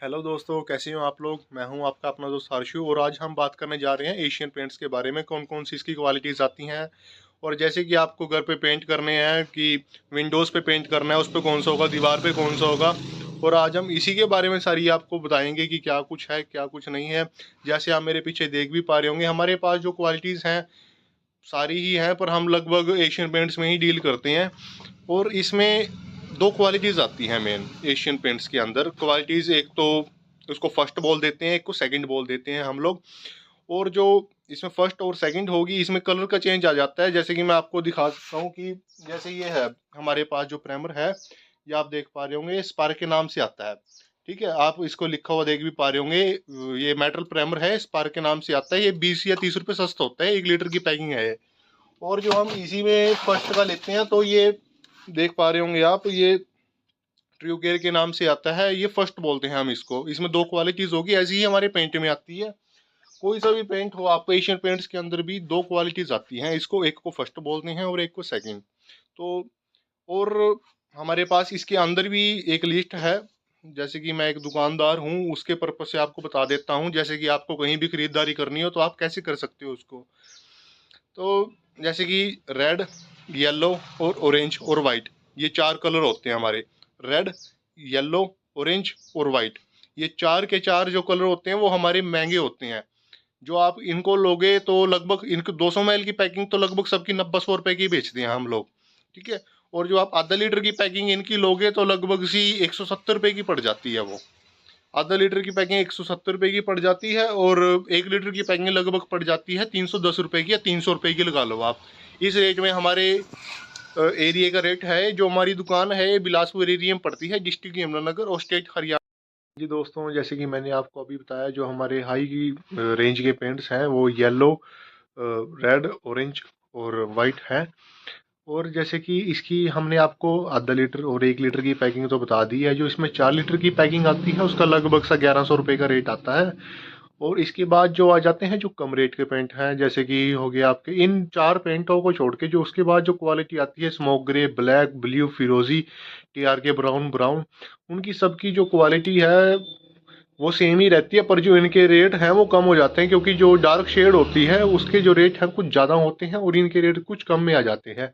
Hello दोस्तों, कैसे हो आप लोग। मैं हूं आपका अपना दोस्त हर्षु और आज हम बात करने जा रहे हैं एशियन पेंट्स के बारे में। कौन कौन सी इसकी क्वालिटीज़ आती हैं और जैसे कि आपको घर पे पेंट करने हैं कि विंडोज़ पे पेंट करना है, उस पे कौन सा होगा, दीवार पे कौन सा होगा। और आज हम इसी के बारे में सारी आपको बताएंगे कि क्या कुछ है क्या कुछ नहीं है। जैसे आप मेरे पीछे देख भी पा रहे होंगे, हमारे पास जो क्वालिटीज़ हैं सारी ही हैं, पर हम लगभग एशियन पेंट्स में ही डील करते हैं। और इसमें दो क्वालिटीज़ आती हैं मेन एशियन पेंट्स के अंदर। क्वालिटीज़ एक तो उसको फर्स्ट बोल देते हैं, एक को सेकंड बोल देते हैं हम लोग। और जो इसमें फर्स्ट और सेकंड होगी, इसमें कलर का चेंज आ जाता है। जैसे कि मैं आपको दिखा सकता हूँ कि जैसे ये है हमारे पास जो प्राइमर है, ये आप देख पा रहे होंगे स्पार्क के नाम से आता है। ठीक है, आप इसको लिखा हुआ देख भी पा रहे होंगे। ये मेटल प्राइमर है, स्पार्क के नाम से आता है। ये 20 या 30 रुपये सस्ता होता है, 1 लीटर की पैकिंग है ये। और जो हम इसी में फर्स्ट का लेते हैं तो ये देख पा रहे होंगे आप, ये ट्रू केयर के नाम से आता है। ये फर्स्ट बोलते हैं हम इसको। इसमें दो क्वालिटीज होगी, ऐसी ही हमारे पेंट में आती है। कोई सा भी पेंट हो आपको, एशियन पेंट्स के अंदर भी दो क्वालिटीज आती हैं। इसको एक को फर्स्ट बोलते हैं और एक को सेकंड। तो और हमारे पास इसके अंदर भी एक लिस्ट है। जैसे कि मैं एक दुकानदार हूँ, उसके पर्पज से आपको बता देता हूँ। जैसे कि आपको कहीं भी खरीदारी करनी हो तो आप कैसे कर सकते हो उसको। तो जैसे कि रेड, येलो और ऑरेंज और वाइट, ये चार कलर होते हैं हमारे। रेड, येलो, ऑरेंज और वाइट, ये चार के चार जो कलर होते हैं वो हमारे महंगे होते हैं। जो आप इनको लोगे तो लगभग इनको 200 ml की पैकिंग तो लगभग सबकी 90-100 रुपए की बेचते हैं हम लोग। ठीक है। और जो आप आधा लीटर की पैकिंग इनकी लोगे तो लगभग सी 170 रुपए की पड़ जाती है वो। आधा लीटर की पैकिंग 170 रुपए की पड़ जाती है और 1 लीटर की पैकिंग लगभग पड़ जाती है 310 रुपए की या 300 रुपए की, लगा लो आप। इस रेट में हमारे एरिया का रेट है। जो हमारी दुकान है ये बिलासपुर एरिया में पड़ती है, डिस्ट्रिक्ट यमुनानगर और स्टेट हरियाणा। जी दोस्तों, जैसे कि मैंने आपको अभी बताया, जो हमारे हाई की रेंज के पेंट्स हैं वो येलो, रेड, ऑरेंज और वाइट है। और जैसे कि इसकी हमने आपको आधा लीटर और 1 लीटर की पैकिंग तो बता दी है। जो इसमें 4 लीटर की पैकिंग आती है उसका लगभग सा 1100 रुपये का रेट आता है। और इसके बाद जो आ जाते हैं जो कम रेट के पेंट हैं, जैसे कि हो गया आपके इन चार पेंटों को छोड़ के, जो उसके बाद जो क्वालिटी आती है स्मोक ग्रे, ब्लैक, ब्लू, फिरोजी, टीआर के ब्राउन, ब्राउन, उनकी सबकी जो क्वालिटी है वो सेम ही रहती है। पर जो इनके रेट हैं वो कम हो जाते हैं, क्योंकि जो डार्क शेड होती है उसके जो रेट हैं कुछ ज़्यादा होते हैं और इनके रेट कुछ कम में आ जाते हैं।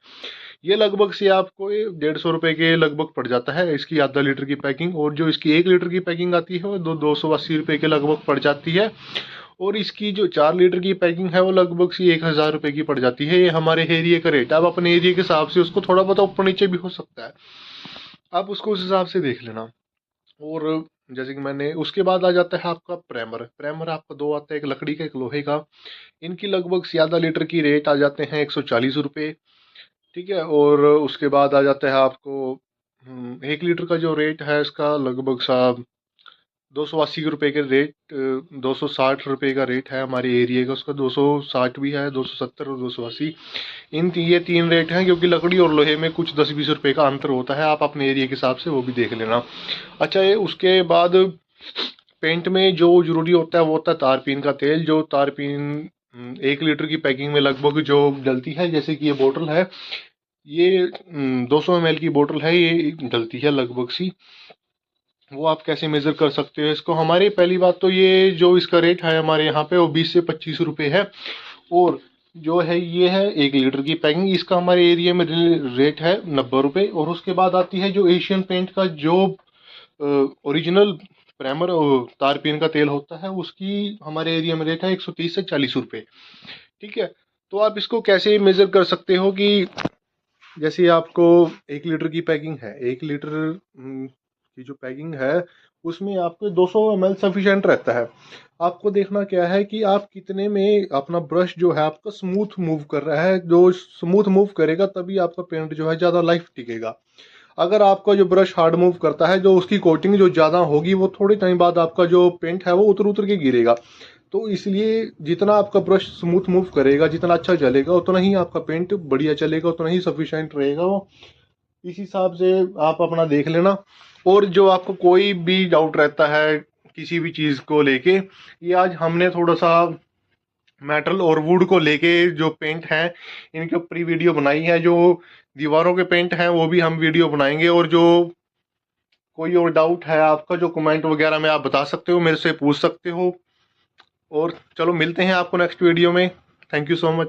ये लगभग से आपको 150 रुपए के लगभग पड़ जाता है इसकी आधा लीटर की पैकिंग। और जो इसकी 1 लीटर की पैकिंग आती है वो 280 रुपए के लगभग पड़ जाती है। और इसकी जो 4 लीटर की पैकिंग है वो लगभग सी 1000 रुपए की पड़ जाती है। ये हमारे एरिया का रेट है। अब अपने एरिया के हिसाब से उसको थोड़ा बहुत ऊपर नीचे भी हो सकता है, आप उसको उस हिसाब से देख लेना। और जैसे कि मैंने, उसके बाद आ जाता है आपका प्राइमर। प्राइमर आपका दो आता है, एक लकड़ी का एक लोहे का। इनकी लगभग से आधा लीटर की रेट आ जाते हैं 140 रुपये। ठीक है। और उसके बाद आ जाता है आपको 1 लीटर का जो रेट है इसका लगभग सा 280 रुपये के रेट, 260 रुपये का रेट है हमारे एरिया का। उसका 260 भी है, 270 और 280। ये तीन रेट हैं, क्योंकि लकड़ी और लोहे में कुछ 10-20 रुपये का अंतर होता है। आप अपने एरिया के हिसाब से वो भी देख लेना। अच्छा, ये उसके बाद पेंट में जो जरूरी होता है वो होता है तारपीन का तेल। जो तारपीन 1 लीटर की पैकिंग में लगभग जो डलती है, जैसे कि ये बोतल है, ये 200 ml की बोतल है, ये डलती है लगभग सी। वो आप कैसे मेज़र कर सकते हो इसको। हमारी पहली बात तो ये जो इसका रेट है हमारे यहाँ पे वो 20 से 25 रुपये है। और जो है ये है 1 लीटर की पैकिंग, इसका हमारे एरिया में रेट है 90 रुपये। और उसके बाद आती है जो एशियन पेंट का जो ओरिजिनल प्राइमर तारपीन का तेल होता है, उसकी हमारे एरिया में रेट है 130 से 40 रुपये। ठीक है। तो आप इसको कैसे मेज़र कर सकते हो कि जैसे आपको 1 लीटर की पैकिंग है, 1 लीटर की जो पैकिंग है उसमें आपको 200 ml सफिशेंट रहता है। आपको देखना क्या है कि आप कितने में अपना ब्रश जो है आपका स्मूथ मूव कर रहा है। जो स्मूथ मूव करेगा तभी आपका पेंट जो है ज़्यादा लाइफ टिकेगा। अगर आपका जो ब्रश हार्ड मूव करता है, जो उसकी कोटिंग जो ज़्यादा होगी, वो थोड़े टाइम बाद आपका जो पेंट है वो उतर उतर के गिरेगा। तो इसलिए जितना आपका ब्रश स्मूथ मूव करेगा, जितना अच्छा चलेगा, उतना ही आपका पेंट बढ़िया चलेगा, उतना ही सफिशेंट रहेगा वो। इस हिसाब से आप अपना देख लेना। और जो आपको कोई भी डाउट रहता है किसी भी चीज़ को लेके, ये आज हमने थोड़ा सा मेटल और वुड को लेके जो पेंट है इनके ऊपर ही वीडियो बनाई है। जो दीवारों के पेंट हैं वो भी हम वीडियो बनाएंगे, और जो कोई और डाउट है आपका जो कमेंट वगैरह में आप बता सकते हो, मेरे से पूछ सकते हो। और चलो मिलते हैं आपको नेक्स्ट वीडियो में। Thank you so much.